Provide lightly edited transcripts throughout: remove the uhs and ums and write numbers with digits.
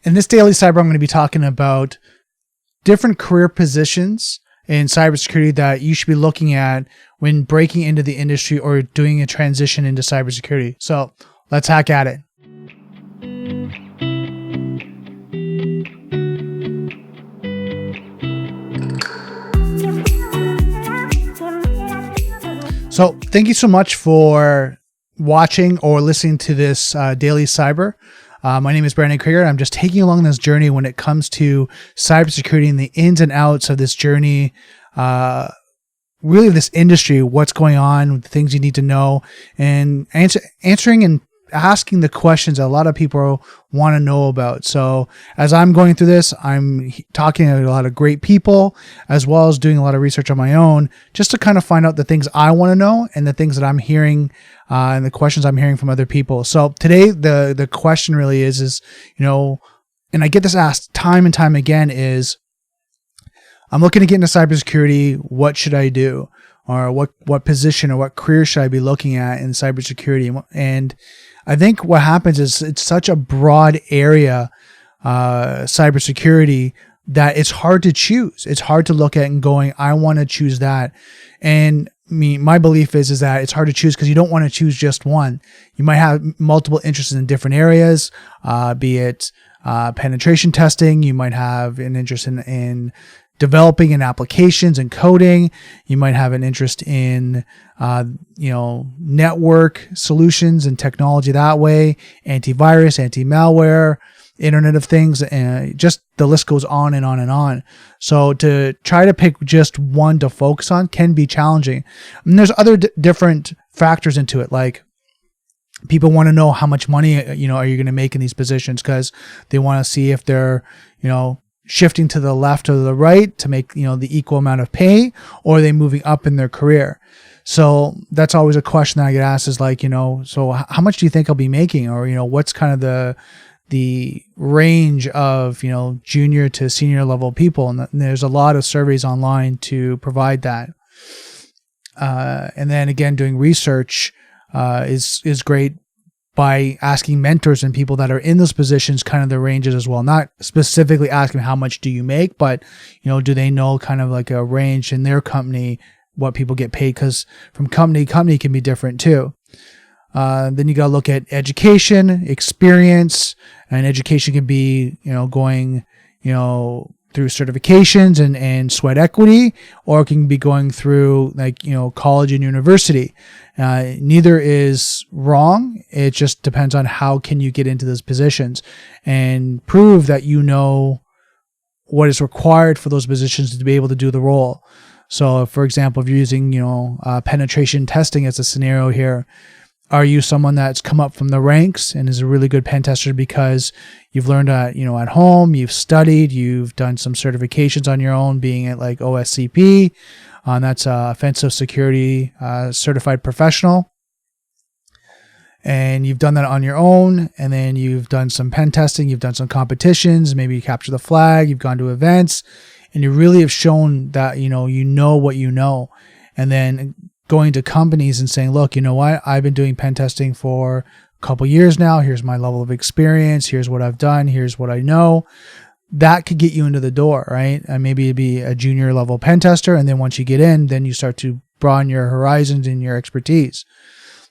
In this Daily Cyber, I'm going to be talking about different career positions in cybersecurity that you should be looking at when breaking into the industry or doing a transition into cybersecurity. So let's hack at it. So thank you so much for watching or listening to this Daily Cyber. My name is Brandon Krieger. I'm just taking you along this journey when it comes to cybersecurity and the ins and outs of this journey, really this industry, what's going on, the things you need to know, and answering and asking the questions that a lot of people want to know about. So as I'm going through this, I'm talking to a lot of great people, as well as doing a lot of research on my own, just to kind of find out the things I want to know and the things that I'm hearing and the questions I'm hearing from other people. So today, the question really is, and I get this asked time and time again, is I'm looking to get into cybersecurity. What should I do? Or what position or what career should I be looking at in cybersecurity? And I think what happens is it's such a broad area, cybersecurity, that it's hard to choose. It's hard to look at and going, I want to choose that. And my belief is that it's hard to choose because you don't want to choose just one. You might have multiple interests in different areas, be it penetration testing. You might have an interest in developing in applications and coding. You might have an interest in, network solutions and technology that way, antivirus, anti-malware, Internet of Things, and just the list goes on and on and on. So to try to pick just one to focus on can be challenging. And there's other different factors into it, like people want to know how much money, are you going to make in these positions, because they want to see if they're, shifting to the left or the right to make, the equal amount of pay, or are they moving up in their career? So that's always a question that I get asked is like, so how much do you think I'll be making? Or, what's kind of the range of, junior to senior level people. And there's a lot of surveys online to provide that. And then again, doing research is great by asking mentors and people that are in those positions, kind of the ranges as well. Not specifically asking how much do you make, but, do they know kind of like a range in their company, what people get paid? Because from company to company can be different too. Then you got to look at education, experience, and education can be, going, through certifications and sweat equity, or it can be going through like, college and university. Neither is wrong. It just depends on how can you get into those positions and prove that what is required for those positions to be able to do the role. So for example, if you're using, penetration testing as a scenario here, are you someone that's come up from the ranks and is a really good pen tester because you've learned at home, you've studied, you've done some certifications on your own, being at like OSCP, that's Offensive Security Certified Professional, and you've done that on your own, and then you've done some pen testing, you've done some competitions, maybe you capture the flag, you've gone to events, and you really have shown that you know what you know, and then going to companies and saying, look, I've been doing pen testing for a couple years now. Here's my level of experience. Here's what I've done. Here's what I know. That could get you into the door, right? And maybe it'd be a junior level pen tester. And then once you get in, then you start to broaden your horizons and your expertise.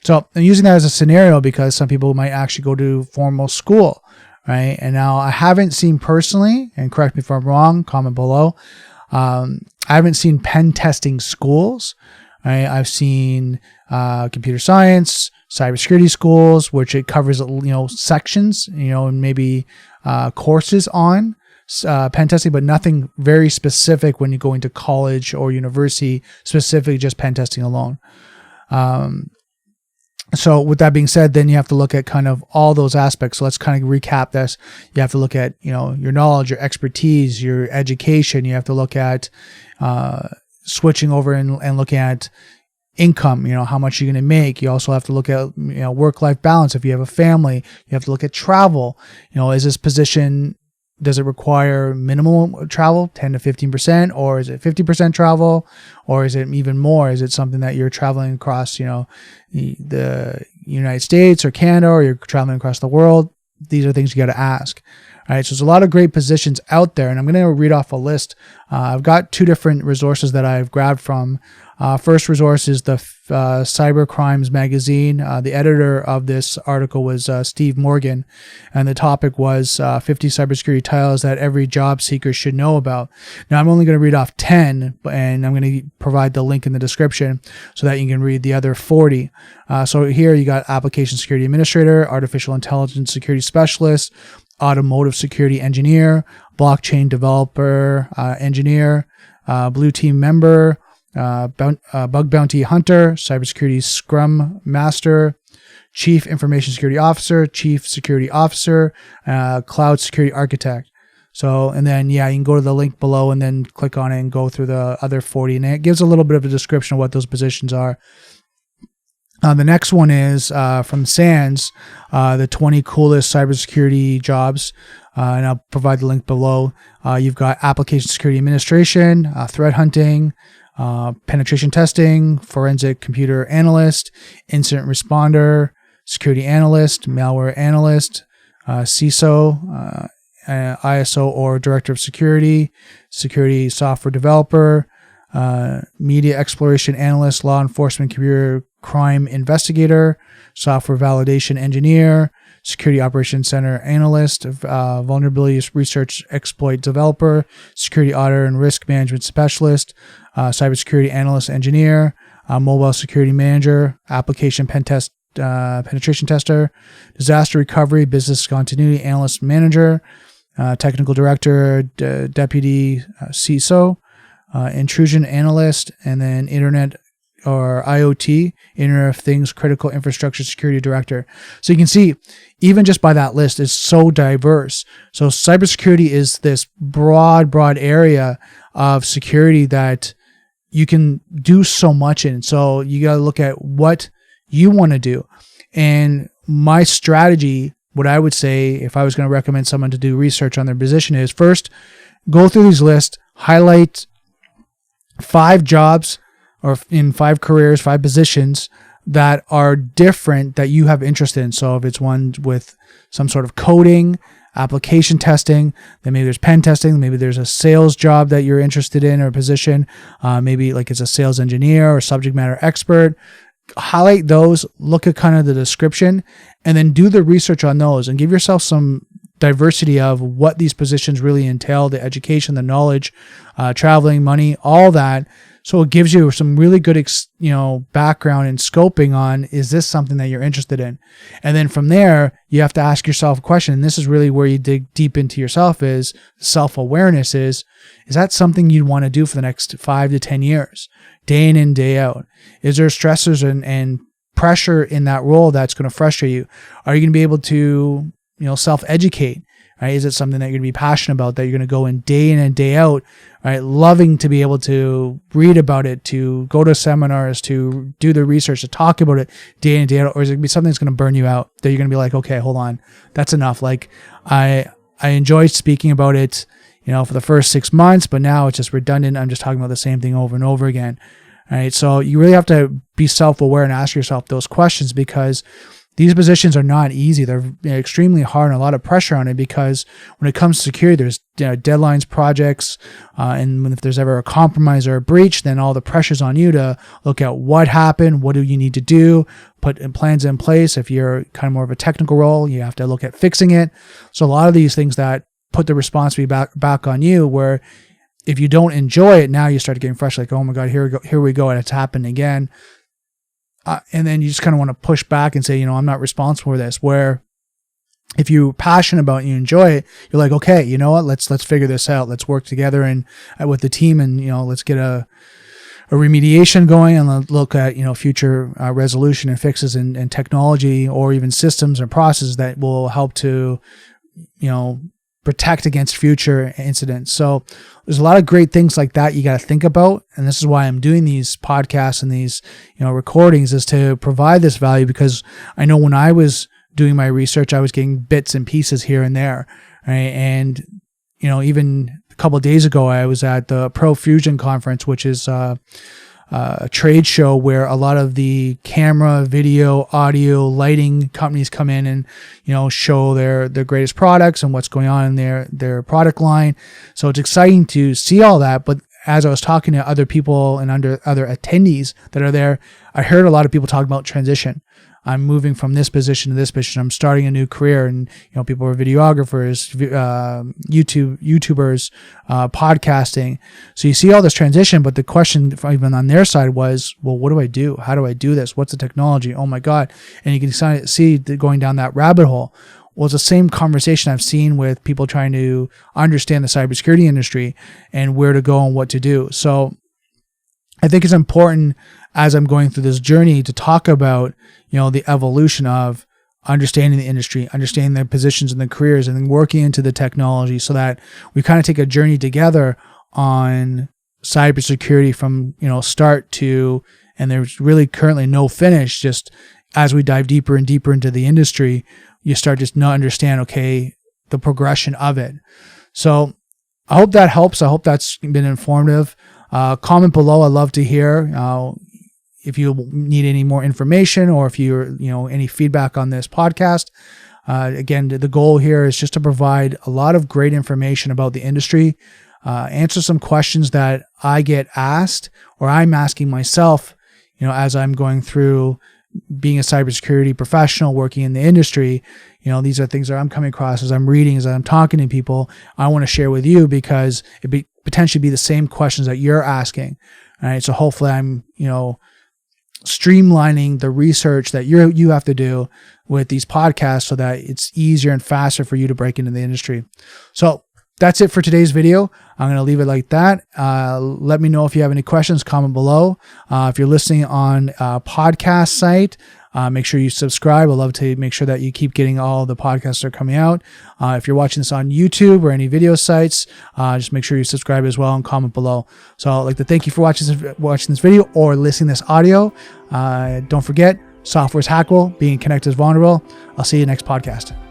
So I'm using that as a scenario because some people might actually go to formal school, right? And now I haven't seen personally, and correct me if I'm wrong, comment below. I haven't seen pen testing schools. I've seen computer science, cybersecurity schools, which it covers sections, and maybe courses on pen testing, but nothing very specific when you go into college or university, specifically just pen testing alone. So with that being said, then you have to look at kind of all those aspects. So let's kind of recap this. You have to look at your knowledge, your expertise, your education. You have to look at switching over and looking at income, how much you're going to make. You also have to look at, work-life balance. If you have a family, you have to look at travel. Is this position, does it require minimal travel, 10 to 15%, or is it 50% travel, or is it even more? Is it something that you're traveling across, the United States or Canada, or you're traveling across the world? These are things you got to ask, All right, so there's a lot of great positions out there, and I'm going to read off a list. I've got 2 different resources that I've grabbed from. First resource is the Cybercrime magazine. The editor of this article was Steve Morgan, and the topic was 50 cybersecurity titles that every job seeker should know about. Now, I'm only going to read off 10, and I'm going to provide the link in the description so that you can read the other 40. So here you got Application Security Administrator, Artificial Intelligence Security Specialist, Automotive Security Engineer, Blockchain Developer Engineer, Blue Team Member, Bug Bounty Hunter, Cybersecurity Scrum Master, Chief Information Security Officer, Chief Security Officer, Cloud Security Architect. So, and then, you can go to the link below and then click on it and go through the other 40. And it gives a little bit of a description of what those positions are. The next one is from SANS, the 20 coolest cybersecurity jobs, and I'll provide the link below. You've got Application Security Administration, Threat Hunting, Penetration Testing, Forensic Computer Analyst, Incident Responder, Security Analyst, Malware Analyst, CISO, ISO or Director of Security, Security Software Developer, Media Exploration Analyst, Law Enforcement Computer Crime Investigator, Software Validation Engineer, Security Operations Center Analyst, Vulnerability Research Exploit Developer, Security Auditor and Risk Management Specialist, Cybersecurity Analyst Engineer, Mobile Security Manager, Application Penetration Tester, Disaster Recovery Business Continuity Analyst Manager, Technical Director, Deputy CISO, Intrusion Analyst, and then Internet or IoT, Internet of Things Critical Infrastructure Security Director. So you can see, even just by that list, is so diverse. So cybersecurity is this broad area of security that you can do so much in. So you got to look at what you want to do. And my strategy, what I would say if I was going to recommend someone to do research on their position, is first, go through these lists, highlight 5 jobs or in 5 careers, 5 positions that are different that you have interest in. So if it's one with some sort of coding, application testing, then maybe there's pen testing, maybe there's a sales job that you're interested in or a position, maybe like it's a sales engineer or subject matter expert. Highlight those, look at kind of the description, and then do the research on those and give yourself some diversity of what these positions really entail, the education, the knowledge, traveling, money, all that. So it gives you some really good, background and scoping on, is this something that you're interested in? And then from there, you have to ask yourself a question. And this is really where you dig deep into yourself, is self-awareness is that something you'd want to do for the next 5 to 10 years, day in and day out? Is there stressors and pressure in that role that's going to frustrate you? Are you going to be able to, self-educate? Right? Is it something that you're going to be passionate about, that you're going to go in and day out, right? Loving to be able to read about it, to go to seminars, to do the research, to talk about it day in and day out? Or is it going to be something that's going to burn you out, that you're going to be like, okay, hold on, that's enough. Like I enjoyed speaking about it, for the first 6 months, but now it's just redundant. I'm just talking about the same thing over and over again. All right. So you really have to be self-aware and ask yourself those questions, because these positions are not easy. They're extremely hard and a lot of pressure on it, because when it comes to security, there's deadlines, projects, and if there's ever a compromise or a breach, then all the pressure's on you to look at what happened, what do you need to do, put plans in place. If you're kind of more of a technical role, you have to look at fixing it. So a lot of these things that put the responsibility back on you, where if you don't enjoy it, now you start getting frustrated, like, oh my God, here we go, and it's happened again. And then you just kind of want to push back and say, I'm not responsible for this. Where if you're passionate about it and you enjoy it, you're like, okay, you know what? Let's figure this out. Let's work together and with the team, and let's get a remediation going, and look at future resolution and fixes and technology, or even systems and processes that will help to protect against future incidents. So there's a lot of great things like that you got to think about. And this is why I'm doing these podcasts and these, recordings, is to provide this value, because I know when I was doing my research, I was getting bits and pieces here and there. Right? And, even a couple of days ago, I was at the Pro Fusion conference, which is, trade show where a lot of the camera, video, audio, lighting companies come in and, show their greatest products and what's going on in their product line. So it's exciting to see all that. But as I was talking to other people and other attendees that are there, I heard a lot of people talk about transition. I'm moving from this position to this position. I'm starting a new career, and people are videographers, YouTubers, podcasting. So you see all this transition, but the question even on their side was, well, what do I do? How do I do this? What's the technology? Oh my God! And you can see going down that rabbit hole. Well, it's the same conversation I've seen with people trying to understand the cybersecurity industry and where to go and what to do. So I think it's important as I'm going through this journey to talk about, the evolution of understanding the industry, understanding their positions and their careers, and then working into the technology so that we kind of take a journey together on cybersecurity from, start to, and there's really currently no finish. Just as we dive deeper and deeper into the industry, you start just not understand, okay, the progression of it. So I hope that helps. I hope that's been informative. Comment below. I'd love to hear if you need any more information or if you're, any feedback on this podcast. Again, the goal here is just to provide a lot of great information about the industry, answer some questions that I get asked or I'm asking myself, as I'm going through being a cybersecurity professional working in the industry. These are things that I'm coming across as I'm reading, as I'm talking to people. I want to share with you because it potentially be the same questions that you're asking. All right. So hopefully I'm, streamlining the research that you have to do with these podcasts so that it's easier and faster for you to break into the industry. So that's it for today's video. I'm going to leave it like that. Let me know if you have any questions, comment below. If you're listening on a podcast site, make sure you subscribe. I'd love to make sure that you keep getting all the podcasts that are coming out. If you're watching this on YouTube or any video sites, just make sure you subscribe as well and comment below. So I'd like to thank you for watching this video or listening to this audio. Don't forget, software is hackable, being connected is vulnerable. I'll see you next podcast.